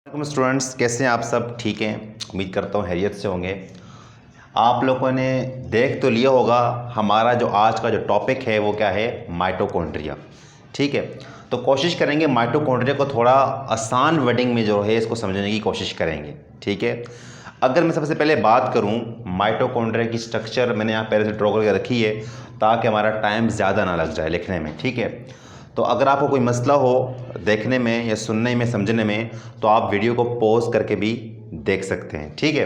वालेकुम स्टूडेंट्स, कैसे हैं आप सब? ठीक हैं, उम्मीद करता हूँ हैरियत से होंगे। आप लोगों ने देख तो लिया होगा हमारा जो आज का जो टॉपिक है वो क्या है, माइटोकॉन्ड्रिया। ठीक है, तो कोशिश करेंगे माइटोकॉन्ड्रिया को थोड़ा आसान वर्डिंग में जो है इसको समझने की कोशिश करेंगे। ठीक है, अगर मैं सबसे पहले बात करूं माइटोकॉन्ड्रिया की स्ट्रक्चर, मैंने यहाँ पहले से ड्रॉ करके रखी है ताकि हमारा टाइम ज़्यादा ना लग जाए लिखने में। ठीक है, तो अगर आपको कोई मसला हो देखने में या सुनने में समझने में तो आप वीडियो को पॉज करके भी देख सकते हैं। ठीक है,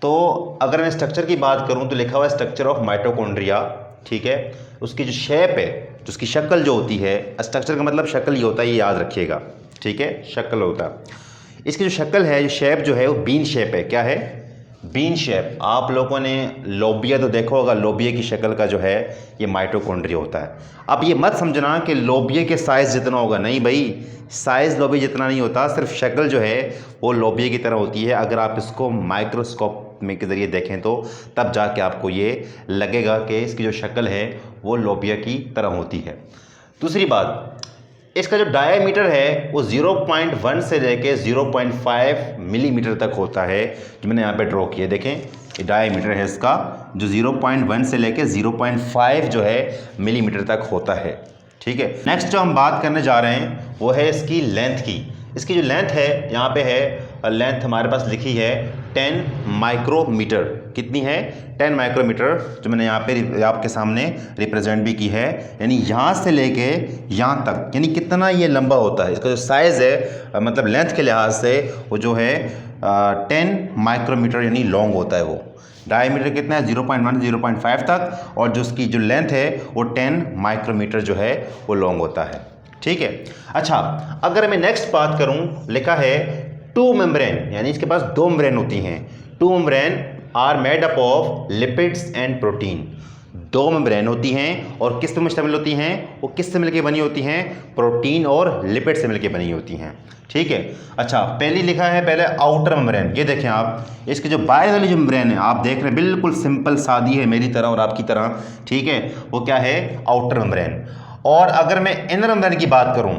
तो अगर मैं स्ट्रक्चर की बात करूं तो लिखा हुआ है स्ट्रक्चर ऑफ माइटोकॉन्ड्रिया। ठीक है, उसकी जो शेप है, जो उसकी शक्ल जो होती है, स्ट्रक्चर का मतलब शक्ल ही होता है, ये याद रखिएगा। ठीक है, शक्ल होता है। इसकी जो शक्ल है, जो शेप जो है वो बीन शेप है। क्या है? Bean shape. आप लोगों ने लोबिया तो देखा होगा, लोबिया की शक्ल का जो है ये माइटोकॉन्ड्रिया होता है। अब ये मत समझना कि लोबिया के साइज़ जितना होगा, नहीं भाई, साइज़ लोबिया जितना नहीं होता, सिर्फ शक्ल जो है वो लोबिया की तरह होती है। अगर आप इसको माइक्रोस्कोप में के ज़रिए देखें तो तब जाके आपको ये लगेगा कि इसकी जो शक्ल है वो लोबिया की तरह होती है। दूसरी बात, इसका जो डायमीटर है वो 0.1 से लेके 0.5 मिलीमीटर तक होता है, जो मैंने यहाँ पे ड्रॉ किया। देखें, ये डायमीटर है इसका, जो 0.1 से लेके 0.5 जो है मिलीमीटर तक होता है। ठीक है, नेक्स्ट जो हम बात करने जा रहे हैं वो है इसकी लेंथ की। इसकी जो लेंथ है यहाँ पे है, लेंथ हमारे पास लिखी है 10 माइक्रोमीटर। कितनी है? 10 माइक्रोमीटर, जो मैंने यहाँ पे आपके सामने रिप्रेजेंट भी की है। यानी यहाँ से लेके यहाँ तक, यानी कितना ये लंबा होता है। इसका जो साइज़ है, मतलब लेंथ के लिहाज से वो जो है 10 माइक्रोमीटर यानी लॉन्ग होता है वो। डायमीटर कितना है? 0.1 से 0.5 तक, और जो उसकी जो लेंथ है वो 10 माइक्रोमीटर जो है वो लॉन्ग होता है। ठीक है, अच्छा, अगर मैं नेक्स्ट बात करूं, लिखा है टू मेम्ब्रेन, यानी इसके पास दो मेम्ब्रेन होती हैं। Two membrane are made up of lipids and protein. दो मेम्ब्रेन होती हैं और किस पे मुश्तमिल होती हैं? वो किस से मिलकर बनी होती हैं? प्रोटीन और लिपिड से मिलकर बनी होती हैं। ठीक है, अच्छा, पहली लिखा है पहले आउटर मेम्ब्रेन। ये देखें आप, इसकी जो बाहर वाली जो मेम्ब्रेन है आप देख रहे हैं, बिल्कुल सिंपल सादी है, मेरी तरह और आपकी तरह। ठीक है, वो क्या है? Outer membrane. और अगर मैं इनर मेम्ब्रेन की बात करूं,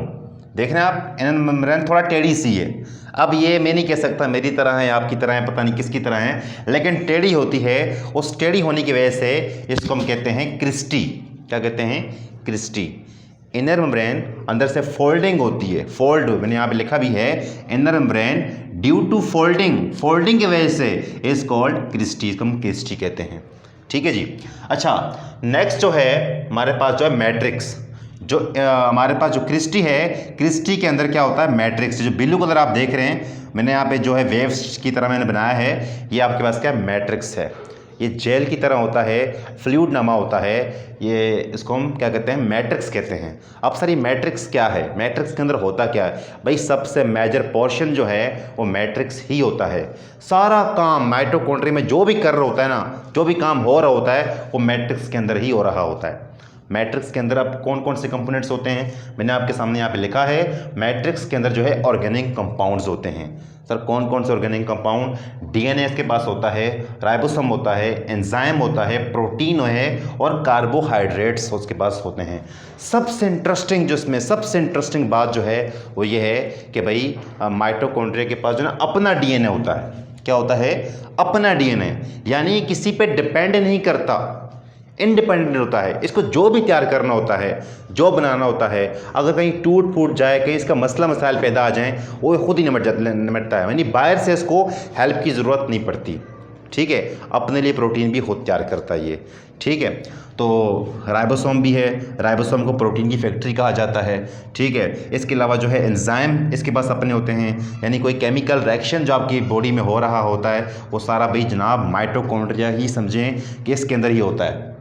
देख रहे हैं आप, इनर मेम्ब्रेन थोड़ा टेढ़ी सी है। अब ये मैं नहीं कह सकता मेरी तरह है, आपकी तरह है, पता नहीं किसकी तरह है, लेकिन टेढ़ी होती है। उस टेढ़ी होने की वजह से इसको हम कहते हैं क्रिस्टी। क्या कहते हैं? क्रिस्टी। इनर मेम्ब्रेन अंदर से फोल्डिंग होती है, फोल्ड, मैंने यहाँ पे लिखा भी है, inner membrane due to folding, folding की वजह से इज कॉल्ड क्रिस्टी, इसको हम क्रिस्टी कहते हैं। ठीक है जी। अच्छा, नेक्स्ट जो है हमारे पास जो है मैट्रिक्स। जो हमारे पास जो क्रिस्टी है, क्रिस्टी के अंदर क्या होता है? मैट्रिक्स। जो ब्लू कलर आप देख रहे हैं, मैंने यहाँ पे जो है वेव्स की तरह मैंने बनाया है, ये आपके पास क्या मैट्रिक्स है। ये जेल की तरह होता है, फ्लूइड नमा होता है, ये इसको हम क्या कहते हैं? मैट्रिक्स कहते हैं। अब सर ये मैट्रिक्स क्या है? मैट्रिक्स के अंदर होता क्या है? भाई सबसे मेजर पोर्शन जो है वो मैट्रिक्स ही होता है। सारा काम माइटोकॉन्ड्रिया में जो भी कर रहा होता है ना, जो भी काम हो रहा होता है वो मैट्रिक्स के अंदर ही हो रहा होता है। मैट्रिक्स के अंदर अब कौन कौन से कंपोनेंट्स होते हैं, मैंने आपके सामने यहाँ पे लिखा है। मैट्रिक्स के अंदर जो है ऑर्गेनिक कंपाउंड्स होते हैं। सर कौन कौन से ऑर्गेनिक कंपाउंड? डीएनए इसके पास होता है, राइबोसोम होता है, एंजाइम होता है, प्रोटीन है, और कार्बोहाइड्रेट्स उसके पास होते हैं। सबसे इंटरेस्टिंग जो इसमें सबसे इंटरेस्टिंग बात जो है वो ये है कि भाई माइटोकॉन्ड्रिया के पास जो ना अपना डीएनए होता है। क्या होता है? अपना डीएनए, यानी किसी पे डिपेंड नहीं करता, इंडिपेंडेंट होता है। इसको जो भी तैयार करना होता है, जो बनाना होता है, अगर कहीं टूट फूट जाए, कहीं इसका मसला मसाइल पैदा आ जाएं, वो खुद ही निपटता है, यानी बाहर से इसको हेल्प की ज़रूरत नहीं पड़ती। ठीक है, अपने लिए प्रोटीन भी खुद तैयार करता है ये। ठीक है, तो राइबोसोम भी है, राइबोसोम को प्रोटीन की फैक्ट्री कहा जाता है। ठीक है, इसके अलावा जो है एंजाइम इसके पास अपने होते हैं, यानी कोई केमिकल रिएक्शन जो आपकी बॉडी में हो रहा होता है वो सारा भाई जनाब माइटोकॉन्ड्रिया ही समझें कि इसके अंदर ही होता है।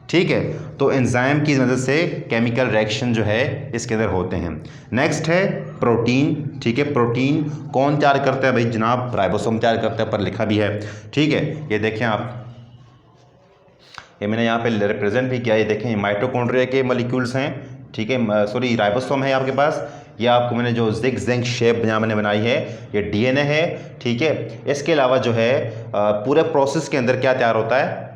ठीक है, तो एंजाइम की मदद से केमिकल रिएक्शन जो है इसके अंदर होते हैं। नेक्स्ट है प्रोटीन। ठीक है, प्रोटीन कौन तैयार करता है? भाई जनाब राइबोसोम तैयार करता है, पर लिखा भी है। ठीक है, ये देखें आप, ये मैंने यहाँ पे रिप्रेजेंट भी किया, ये देखें माइटोकॉन्ड्रिया के मॉलिक्यूल्स हैं। ठीक है, सॉरी राइबोसोम है आपके पास, ये आपको मैंने जो जिग जैग शेप यहाँ मैंने बनाई है, ये डीएनए है। ठीक है, इसके अलावा जो है पूरे प्रोसेस के अंदर क्या तैयार होता है?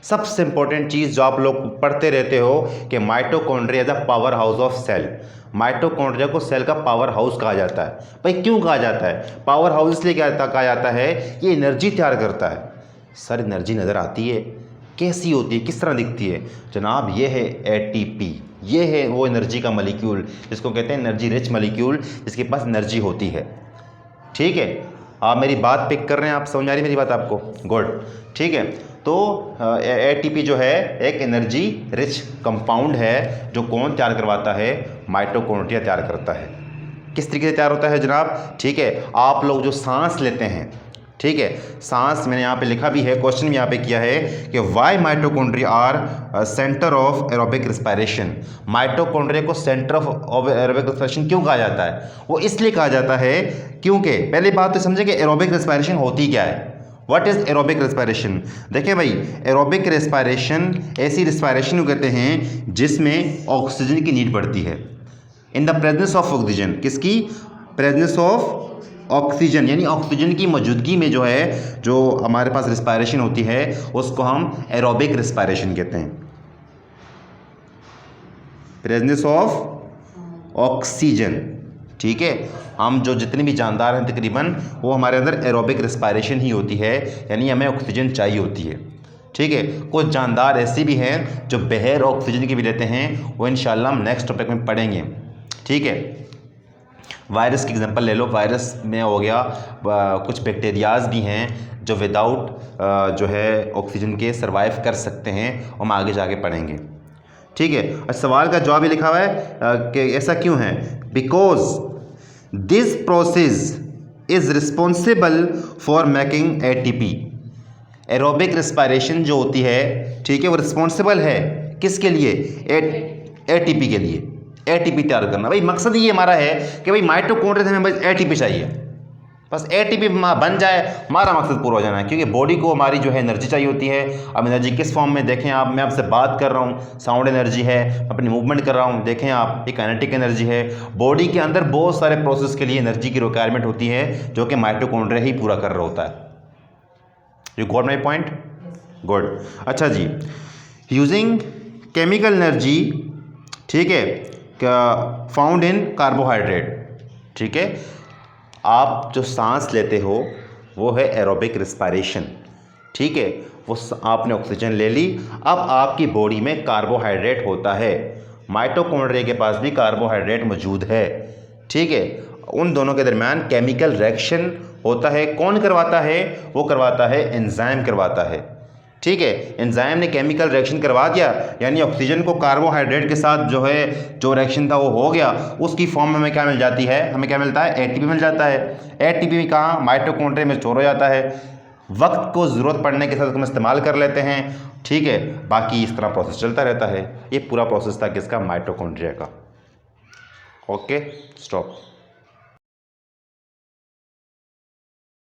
सबसे इंपॉर्टेंट चीज़ जो आप लोग पढ़ते रहते हो कि mitochondria is a power house of cell. Mitochondria को सेल का पावर हाउस कहा जाता है। भाई क्यों कहा जाता है पावर हाउस? इसलिए कहा जाता है ये एनर्जी तैयार करता है। सर एनर्जी नज़र आती है, कैसी होती है, किस तरह दिखती है? जनाब ये है एटीपी, ये है वो एनर्जी का मॉलिक्यूल जिसको कहते हैं एनर्जी रिच मॉलिक्यूल, जिसके पास एनर्जी होती है। ठीक है, आप मेरी बात पिक कर रहे हैं, आप समझ आ रही मेरी बात आपको? गुड, ठीक है। तो एटीपी जो है एक एनर्जी रिच कंपाउंड है जो कौन तैयार करवाता है? माइटोकॉन्ड्रिया तैयार करता है। किस तरीके से तैयार होता है जनाब? ठीक है, आप लोग जो सांस लेते हैं, ठीक है, सांस मैंने यहाँ पे लिखा भी है, क्वेश्चन भी यहाँ पे किया है कि why mitochondria are centre of aerobic respiration. Mitochondria को सेंटर ऑफ एरोबिक रिस्पायरेशन क्यों कहा जाता है? वो इसलिए कहा जाता है क्योंकि पहली बात तो समझे कि एरोबिक रिस्पायरेशन होती क्या है। What is aerobic respiration? देखिए भाई, एरोबिक रिस्पायरेशन ऐसी रिस्पायरेशन को कहते हैं जिसमें ऑक्सीजन की नीड पड़ती है in the presence of oxygen. किसकी? प्रेजेंस ऑफ ऑक्सीजन, यानी ऑक्सीजन की मौजूदगी में जो है जो हमारे पास रिस्पायरेशन होती है उसको हम एरोबिक रिस्पायरेशन कहते हैं। प्रेजेंस ऑफ ऑक्सीजन, ठीक है। हम जो जितने भी जानदार हैं तकरीबन वो हमारे अंदर एरोबिक रिस्पायरेशन ही होती है, यानी हमें ऑक्सीजन चाहिए होती है। ठीक है, कुछ जानदार ऐसे भी हैं जो बगैर ऑक्सीजन के भी रहते हैं, वो इंशाल्लाह हम नेक्स्ट टॉपिक में पढ़ेंगे। ठीक है, वायरस की एग्जांपल ले लो। वायरस में हो गया कुछ बैक्टीरियाज भी हैं जो विदाउट जो है ऑक्सीजन के सर्वाइव कर सकते हैं, हम आगे जाके पढ़ेंगे। ठीक है, और सवाल का जवाब भी लिखा हुआ है कि ऐसा क्यों है? Because this process is responsible for making ATP. Aerobic respiration जो होती है, ठीक है, वो रिस्पॉन्सिबल है किसके लिए? एटीपी के लिए। एटीपी तैयार करना, भाई मकसद ये हमारा है कि भाई माइटोकॉन्ड्रिया से हमें बस एटीपी चाहिए, बस एटीपी बन जाए, हमारा मकसद पूरा हो जाना है। क्योंकि बॉडी को हमारी जो है एनर्जी चाहिए होती है। अब एनर्जी किस फॉर्म में? देखें आप, मैं आपसे बात कर रहा हूँ, साउंड एनर्जी है, अपनी मूवमेंट कर रहा हूँ, देखें आप, एक काइनेटिक एनर्जी है। बॉडी के अंदर बहुत सारे प्रोसेस के लिए एनर्जी की रिक्वायरमेंट होती है जो कि माइटोकॉन्ड्रिया ही पूरा कर रहा होता है। You got my point? Good. अच्छा जी, यूजिंग केमिकल एनर्जी, ठीक है, फाउंड इन कार्बोहाइड्रेट। ठीक है, आप जो सांस लेते हो वो है एरोबिक रिस्पायरेशन। ठीक है, वो आपने ऑक्सीजन ले ली, अब आपकी बॉडी में कार्बोहाइड्रेट होता है। माइटोकॉन्ड्रिया के पास भी कार्बोहाइड्रेट मौजूद है। ठीक है, उन दोनों के दरमियान केमिकल रिएक्शन होता है। कौन करवाता है? वो करवाता है एंजाइम करवाता है। ठीक है, एंजाइम ने केमिकल रिएक्शन करवा दिया, यानी ऑक्सीजन को कार्बोहाइड्रेट के साथ जो है जो रिएक्शन था वो हो गया, उसकी फॉर्म में हमें क्या मिल जाती है? हमें क्या मिलता है? एटीपी मिल जाता है। एटीपी कहाँ? माइटोकॉन्ड्रिया में स्टोर हो जाता है। वक्त को ज़रूरत पड़ने के साथ हम इस्तेमाल कर लेते हैं। ठीक है, बाकी इस तरह प्रोसेस चलता रहता है। ये पूरा प्रोसेस था किसका? माइटोकॉन्ड्रिया का। Okay, stop.